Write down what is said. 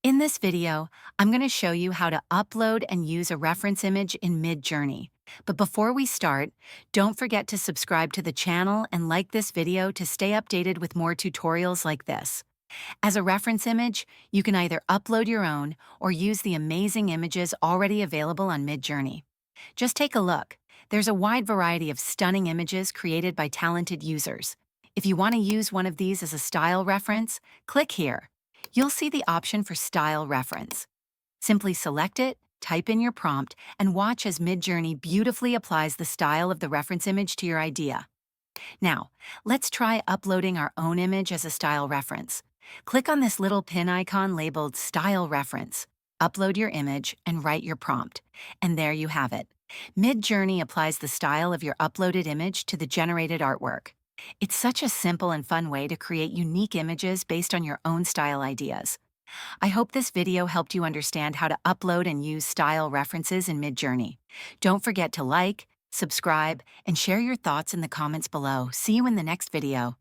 In this video, I'm going to show you how to upload and use a reference image in Midjourney. But before we start, don't forget to subscribe to the channel and like this video to stay updated with more tutorials like this. As a reference image, you can either upload your own or use the amazing images already available on Midjourney. Just take a look. There's a wide variety of stunning images created by talented users. If you want to use one of these as a style reference, click here. You'll see the option for Style Reference. Simply select it, type in your prompt, and watch as Midjourney beautifully applies the style of the reference image to your idea. Now, let's try uploading our own image as a style reference. Click on this little pin icon labeled Style Reference. Upload your image and write your prompt. And there you have it. Midjourney applies the style of your uploaded image to the generated artwork. It's such a simple and fun way to create unique images based on your own style ideas. I hope this video helped you understand how to upload and use style references in Midjourney. Don't forget to like, subscribe, and share your thoughts in the comments below. See you in the next video.